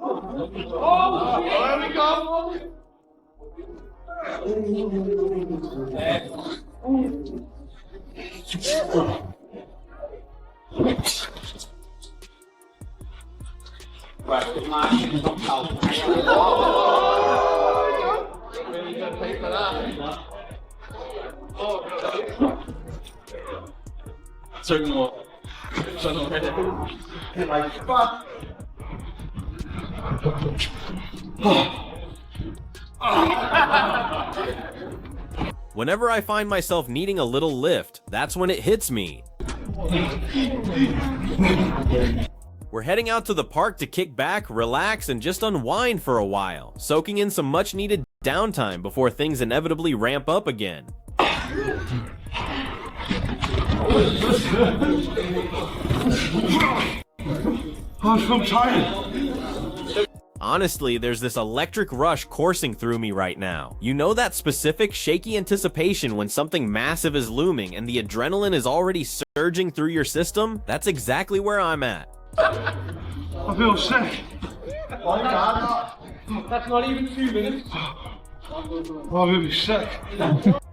Oh, there we go. Whenever I find myself needing a little lift, that's when it hits me. We're heading out to the park to kick back, relax, and just unwind for a while, soaking in some much-needed downtime before things inevitably ramp up again. I'm so tired. Honestly, there's this electric rush coursing through me right now. You know that specific shaky anticipation when something massive is looming and the adrenaline is already surging through your system? That's exactly where I'm at. I feel sick. That's not even 2 minutes. I'm really sick.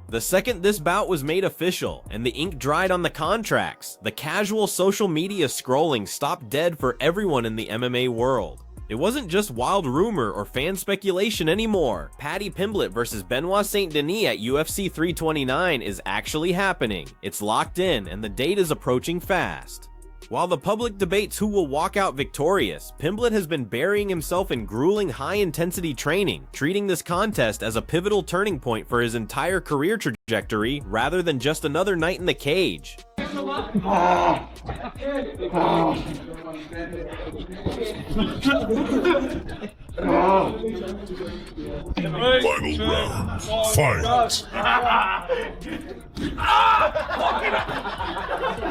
The second this bout was made official and the ink dried on the contracts, the casual social media scrolling stopped dead for everyone in the MMA world. It wasn't just wild rumor or fan speculation anymore. Paddy Pimblett versus Benoit Saint Denis at UFC 329 is actually happening. It's locked in and the date is approaching fast. While the public debates who will walk out victorious, Pimblett has been burying himself in grueling high-intensity training, treating this contest as a pivotal turning point for his entire career trajectory rather than just another night in the cage. Final round. Fight.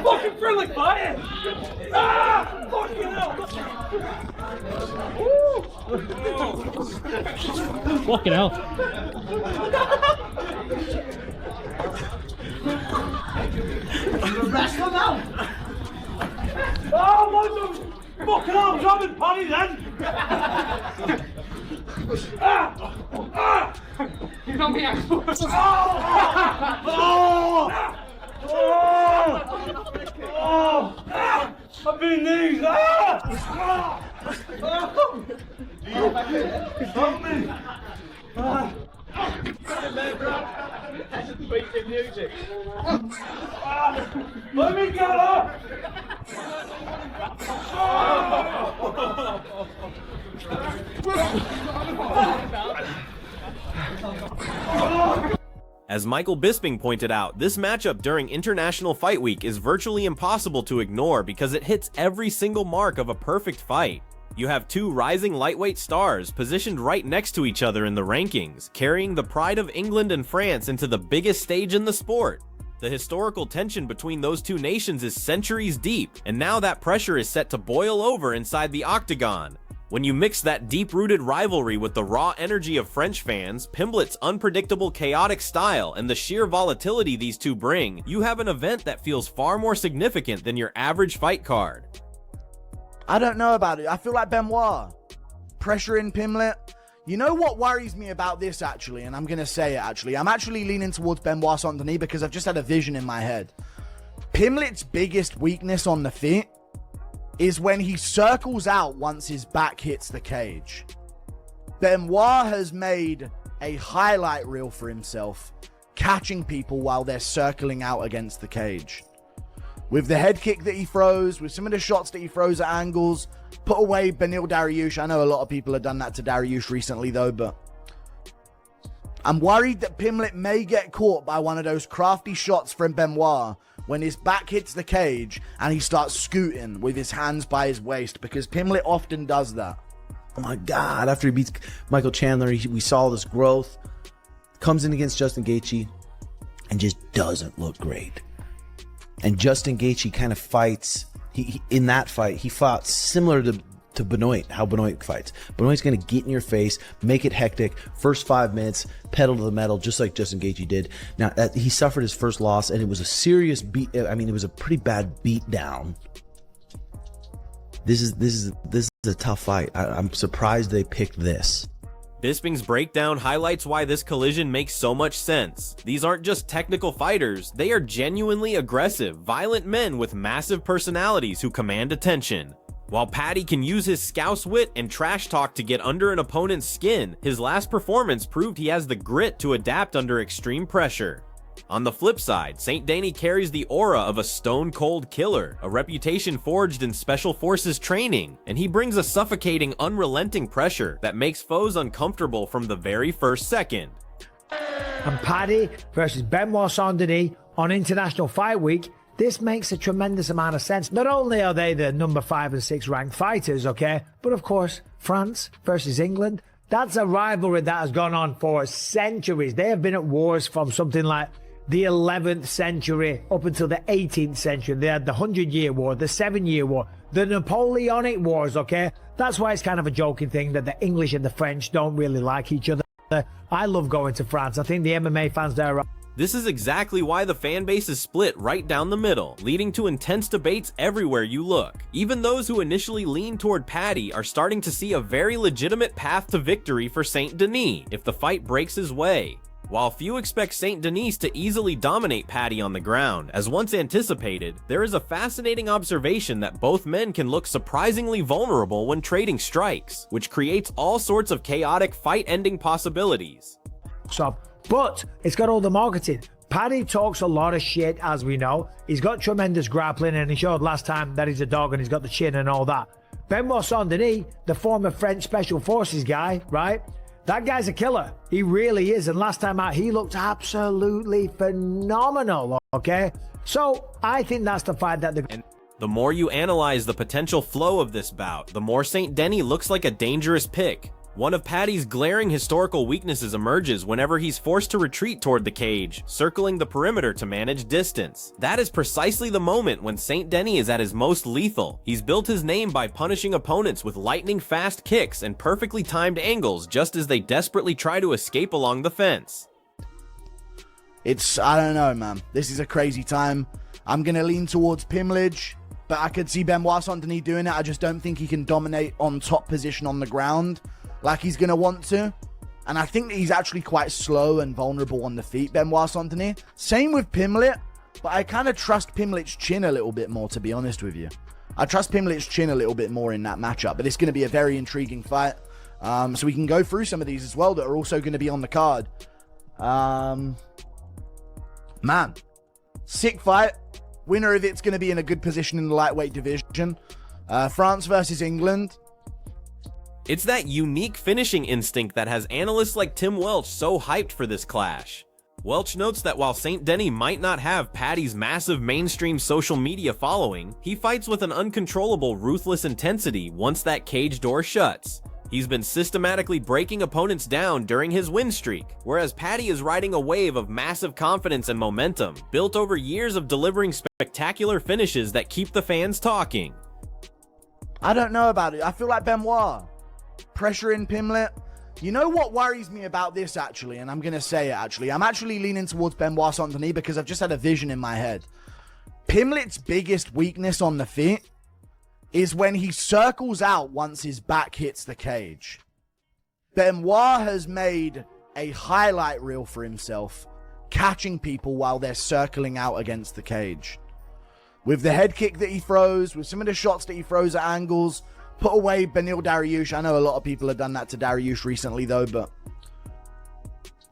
Fucking friendly fire! Fucking hell! Fucking hell. Wrestle now! Oh, my fucking arms up in Paddy then! You got me out! I've been knees! Help me! Let me get up! As Michael Bisping pointed out, this matchup during International Fight Week is virtually impossible to ignore because it hits every single mark of a perfect fight. You have two rising lightweight stars positioned right next to each other in the rankings, carrying the pride of England and France into the biggest stage in the sport. The historical tension between those two nations is centuries deep, and now that pressure is set to boil over inside the Octagon. When you mix that deep-rooted rivalry with the raw energy of French fans, Pimblett's unpredictable chaotic style, and the sheer volatility these two bring, you have an event that feels far more significant than your average fight card. I don't know about it. I feel like Benoit pressuring Pimblett. You know what worries me about this, actually, and I'm going to say it, actually. I'm actually leaning towards Benoit Saint Denis because I've just had a vision in my head. Pimblett's biggest weakness on the feet is when he circles out once his back hits the cage. Benoit has made a highlight reel for himself, catching people while they're circling out against the cage. With the head kick that he throws, with some of the shots that he throws at angles, put away Beneil Dariush. I know a lot of people have done that to Dariush recently though, but I'm worried that Pimblett may get caught by one of those crafty shots from Benoit when his back hits the cage and he starts scooting with his hands by his waist, because Pimblett often does that. Oh my God, after he beats Michael Chandler, we saw this growth. Comes in against Justin Gaethje and just doesn't look great. And Justin Gaethje kind of fights, in that fight, he fought similar to Benoit, how Benoit fights. Benoit's going to get in your face, make it hectic, first 5 minutes, pedal to the metal, just like Justin Gaethje did. Now, he suffered his first loss, and it was a serious it was a pretty bad beat down. This is a tough fight. I'm surprised they picked this. Bisping's breakdown highlights why this collision makes so much sense. These aren't just technical fighters, they are genuinely aggressive, violent men with massive personalities who command attention. While Paddy can use his scouse wit and trash talk to get under an opponent's skin, his last performance proved he has the grit to adapt under extreme pressure. On the flip side, Saint Denis carries the aura of a stone-cold killer, a reputation forged in special forces training, and he brings a suffocating, unrelenting pressure that makes foes uncomfortable from the very first second. And Paddy versus Benoit Saint Denis on International Fight Week, this makes a tremendous amount of sense. Not only are they the number 5 and 6 ranked fighters, okay, but of course, France versus England, that's a rivalry that has gone on for centuries. They have been at wars from something like the 11th century up until the 18th century. They had the 100-Year War, the 7-Year War, the Napoleonic Wars, okay? That's why it's kind of a joking thing that the English and the French don't really like each other. I love going to France. I think the MMA fans there are... This is exactly why the fan base is split right down the middle, leading to intense debates everywhere you look. Even those who initially leaned toward Paddy are starting to see a very legitimate path to victory for Saint Denis if the fight breaks his way. While few expect Saint Denis to easily dominate Paddy on the ground, as once anticipated, there is a fascinating observation that both men can look surprisingly vulnerable when trading strikes, which creates all sorts of chaotic fight-ending possibilities. But it's got all the marketing. Paddy talks a lot of shit, as we know. He's got tremendous grappling, and he showed last time that he's a dog and he's got the chin and all that. Benoit Saint Denis, the former French Special Forces guy, right? That guy's a killer. He really is. And last time out, he looked absolutely phenomenal, okay? So I think that's the fight that the more you analyze the potential flow of this bout, the more Saint Denis looks like a dangerous pick. One of Paddy's glaring historical weaknesses emerges whenever he's forced to retreat toward the cage, circling the perimeter to manage distance. That is precisely the moment when Saint Denis is at his most lethal. He's built his name by punishing opponents with lightning-fast kicks and perfectly timed angles just as they desperately try to escape along the fence. I don't know, man. This is a crazy time. I'm going to lean towards Pimblett, but I could see Benoit Saint Denis doing it. I just don't think he can dominate on top position on the ground like he's going to want to. And I think that he's actually quite slow and vulnerable on the feet, Benoit Saint Denis. Same with Pimblett, but I kind of trust Pimblett's chin a little bit more, to be honest with you. I trust Pimblett's chin a little bit more in that matchup, but it's going to be a very intriguing fight. So we can go through some of these as well that are also going to be on the card. Man, sick fight. Winner of it's going to be in a good position in the lightweight division. France versus England. It's that unique finishing instinct that has analysts like Tim Welch so hyped for this clash. Welch notes that while Saint Denis might not have Paddy's massive mainstream social media following, he fights with an uncontrollable, ruthless intensity once that cage door shuts. He's been systematically breaking opponents down during his win streak, whereas Paddy is riding a wave of massive confidence and momentum, built over years of delivering spectacular finishes that keep the fans talking. I don't know about it. I feel like Benoit. Pressure in Pimblett. You know what worries me about this, actually, and I'm going to say it, actually. I'm actually leaning towards Benoit Saint Denis because I've just had a vision in my head. Pimblett's biggest weakness on the feet is when he circles out once his back hits the cage. Benoit has made a highlight reel for himself, catching people while they're circling out against the cage. With the head kick that he throws, with some of the shots that he throws at angles, put away Beneil Dariush. I know a lot of people have done that to Dariush recently, though, but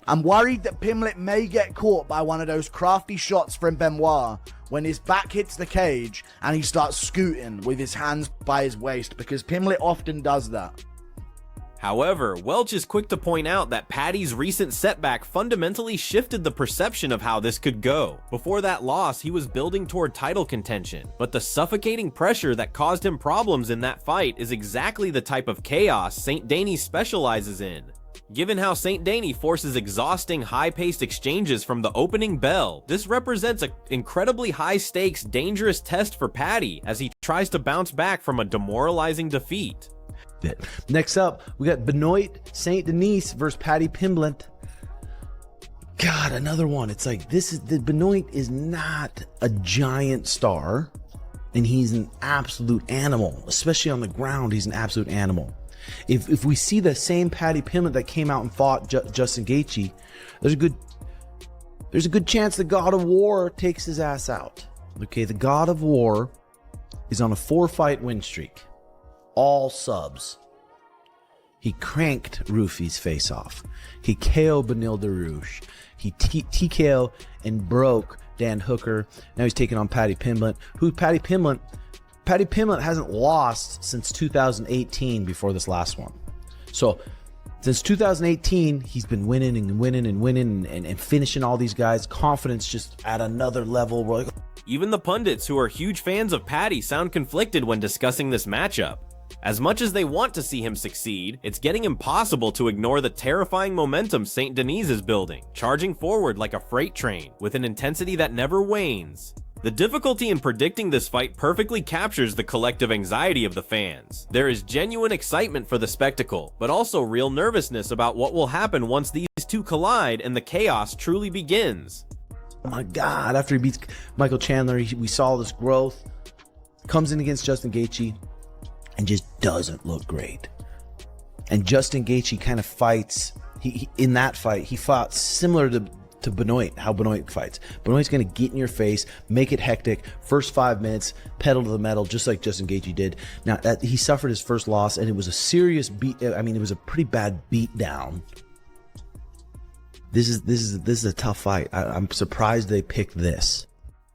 I'm worried that Pimblett may get caught by one of those crafty shots from Benoit when his back hits the cage and he starts scooting with his hands by his waist, because Pimblett often does that. However, Welch is quick to point out that Paddy's recent setback fundamentally shifted the perception of how this could go. Before that loss, he was building toward title contention, but the suffocating pressure that caused him problems in that fight is exactly the type of chaos Saint Denis specializes in. Given how Saint Denis forces exhausting, high-paced exchanges from the opening bell, this represents an incredibly high-stakes, dangerous test for Paddy as he tries to bounce back from a demoralizing defeat. Next up, we got Benoit Saint Denis versus Paddy Pimblett. God, another one. It's like, Benoit is not a giant star. and he's an absolute animal, especially on the ground. He's an absolute animal. If we see the same Paddy Pimblett that came out and fought Justin Gaethje, there's a good chance the God of War takes his ass out. Okay, the God of War is on a 4-fight win streak, all subs. He cranked Rufy's face off. He KO'd Benil Dariush. He TKO and broke Dan Hooker. Now he's taking on Paddy Pimblett. Paddy Pimblett hasn't lost since 2018 before this last one. So since 2018, he's been winning and winning and winning and finishing all these guys. Confidence just at another level. We're like, Even the pundits who are huge fans of Paddy sound conflicted when discussing this matchup. As much as they want to see him succeed, it's getting impossible to ignore the terrifying momentum Saint Denis is building, charging forward like a freight train, with an intensity that never wanes. The difficulty in predicting this fight perfectly captures the collective anxiety of the fans. There is genuine excitement for the spectacle, but also real nervousness about what will happen once these two collide and the chaos truly begins. oh my God, after he beats Michael Chandler, we saw this growth. Comes in against Justin Gaethje and just doesn't look great. And Justin Gaethje kind of fights, in that fight, he fought similar to Benoit, how Benoit fights. Benoit's going to get in your face, make it hectic, first 5 minutes, pedal to the metal, just like Justin Gaethje did. Now, he suffered his first loss, and it was a serious it was a pretty bad beat down. This is a tough fight. I'm surprised they picked this.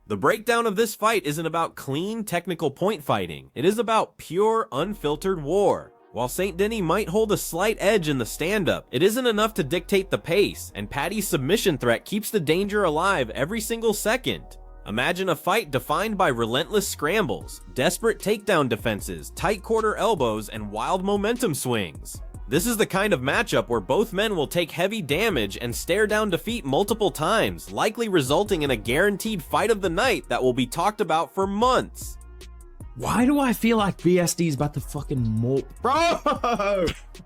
The breakdown of this fight isn't about clean, technical point fighting. It is about pure, unfiltered war. While Saint Denis might hold a slight edge in the stand-up, it isn't enough to dictate the pace, and Paddy's submission threat keeps the danger alive every single second. Imagine a fight defined by relentless scrambles, desperate takedown defenses, tight quarter elbows, and wild momentum swings. This is the kind of matchup where both men will take heavy damage and stare down defeat multiple times, likely resulting in a guaranteed fight of the night that will be talked about for months. Why do I feel like BSD is about to fucking Bro!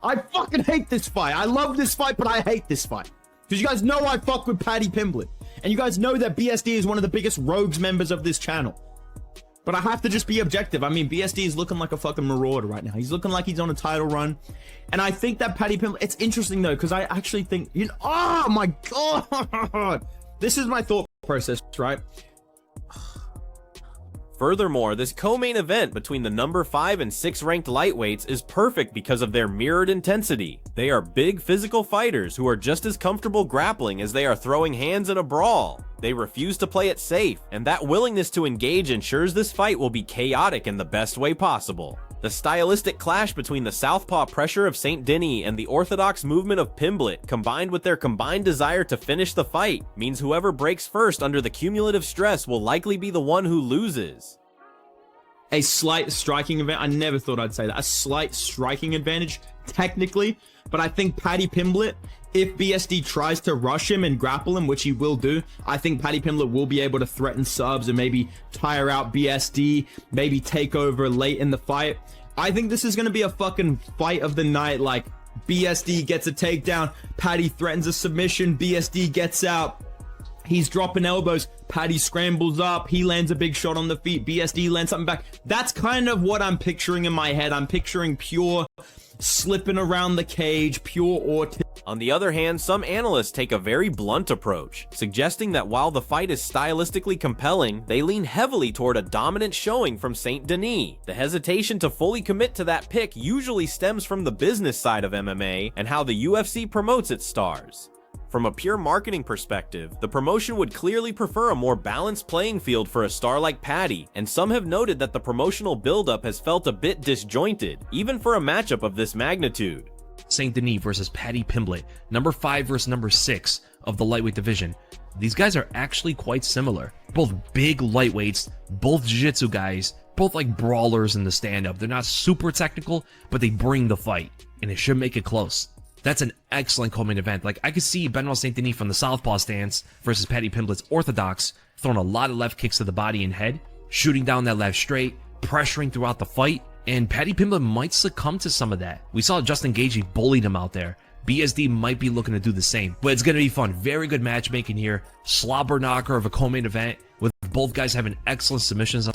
I fucking hate this fight. I love this fight, but I hate this fight. Because you guys know I fuck with Paddy Pimblett. And you guys know that BSD is one of the biggest rogues members of this channel. But I have to just be objective. I mean, BSD is looking like a fucking marauder right now. He's looking like he's on a title run. And I think that Paddy Pimblett... It's interesting, though, because I actually think... oh, my God! This is my thought process, right? Furthermore, this co-main event between the number 5 and 6 ranked lightweights is perfect because of their mirrored intensity. They are big physical fighters who are just as comfortable grappling as they are throwing hands in a brawl. They refuse to play it safe, and that willingness to engage ensures this fight will be chaotic in the best way possible. The stylistic clash between the southpaw pressure of Saint Denis and the orthodox movement of Pimblett, combined with their combined desire to finish the fight, means whoever breaks first under the cumulative stress will likely be the one who loses. A slight striking advantage. I never thought I'd say that. A slight striking advantage, technically. But I think Paddy Pimblett, if BSD tries to rush him and grapple him, which he will do, I think Paddy Pimblett will be able to threaten subs and maybe tire out BSD, maybe take over late in the fight. I think this is going to be a fucking fight of the night. Like, BSD gets a takedown, Paddy threatens a submission, BSD gets out. He's dropping elbows. Paddy scrambles up. He lands a big shot on the feet. BSD lands something back. That's kind of what I'm picturing in my head. I'm picturing pure slipping around the cage, pure autism. On the other hand, some analysts take a very blunt approach, suggesting that while the fight is stylistically compelling, they lean heavily toward a dominant showing from Saint Denis. The hesitation to fully commit to that pick usually stems from the business side of MMA and how the UFC promotes its stars. From a pure marketing perspective, the promotion would clearly prefer a more balanced playing field for a star like Paddy, and some have noted that the promotional buildup has felt a bit disjointed, even for a matchup of this magnitude. Saint Denis versus Paddy Pimblett, number 5 versus number 6 of the lightweight division. These guys are actually quite similar. Both big lightweights, both jiu-jitsu guys, both like brawlers in the stand-up. They're not super technical, but they bring the fight, and it should make it close. That's an excellent co-main event. Like, I could see Benoit Saint Denis from the southpaw stance versus Paddy Pimblett's orthodox, throwing a lot of left kicks to the body and head, shooting down that left straight, pressuring throughout the fight, and Paddy Pimblett might succumb to some of that. We saw Justin Gaethje bullied him out there. BSD might be looking to do the same, but it's going to be fun. Very good matchmaking here. Slobber knocker of a co-main event with both guys having excellent submissions.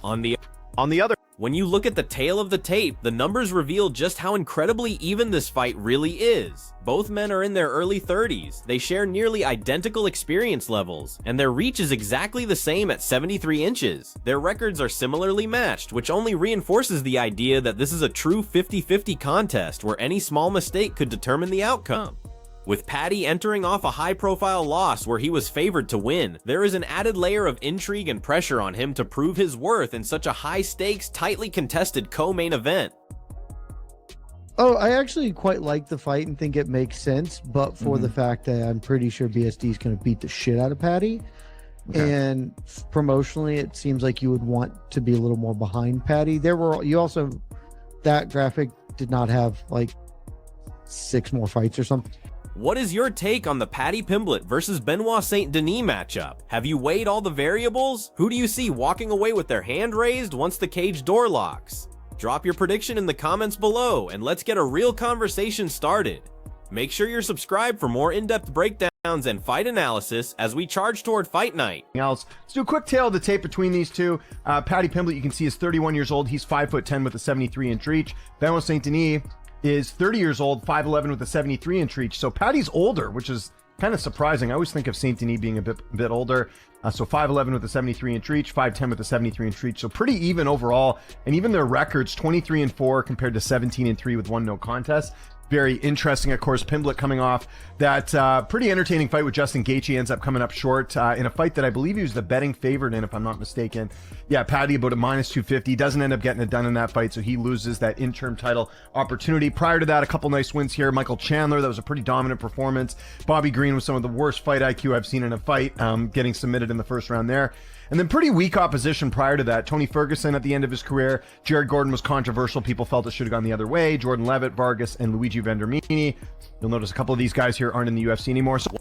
On the other, when you look at the tail of the tape, the numbers reveal just how incredibly even this fight really is. Both men are in their early 30s, they share nearly identical experience levels, and their reach is exactly the same at 73 inches. Their records are similarly matched, which only reinforces the idea that this is a true 50-50 contest where any small mistake could determine the outcome. With Paddy entering off a high-profile loss where he was favored to win, there is an added layer of intrigue and pressure on him to prove his worth in such a high-stakes, tightly contested co-main event. Oh, I actually quite like the fight and think it makes sense, but for the fact that I'm pretty sure BSD is going to beat the shit out of Paddy. Okay. And promotionally, it seems like you would want to be a little more behind Paddy. That graphic did not have like 6 more fights or something. What is your take on the Paddy Pimblett versus Benoit Saint Denis matchup? Have you weighed all the variables? Who do you see walking away with their hand raised once the cage door locks? Drop your prediction in the comments below and let's get a real conversation started. Make sure you're subscribed for more in-depth breakdowns and fight analysis as we charge toward fight night. Let's do a quick tail of the tape between these two. Paddy Pimblett, you can see, is 31 years old. He's 5'10" with a 73-inch reach. Benoit Saint Denis is 30 years old, 5'11" with a 73-inch reach. So Paddy's older, which is kind of surprising. I always think of Saint Denis being a bit older. So 5'11" with a 73-inch reach, 5'10" with a 73-inch reach. So pretty even overall. And even their records, 23-4 compared to 17-3 with 1 no contest. Very interesting. Of course, Pimblett coming off that pretty entertaining fight with Justin Gaethje, ends up coming up short in a fight that I believe he was the betting favorite in, if I'm not mistaken. Yeah, Paddy about a -250, doesn't end up getting it done in that fight, so he loses that interim title opportunity. Prior to that, a couple nice wins here. Michael Chandler, that was a pretty dominant performance. Bobby Green with some of the worst fight IQ I've seen in a fight, getting submitted in the first round there. And then pretty weak opposition prior to that. Tony Ferguson at the end of his career. Jared Gordon was controversial. People felt it should have gone the other way. Jordan Levitt, Vargas, and Luigi Vendramini. You'll notice a couple of these guys here aren't in the UFC anymore. So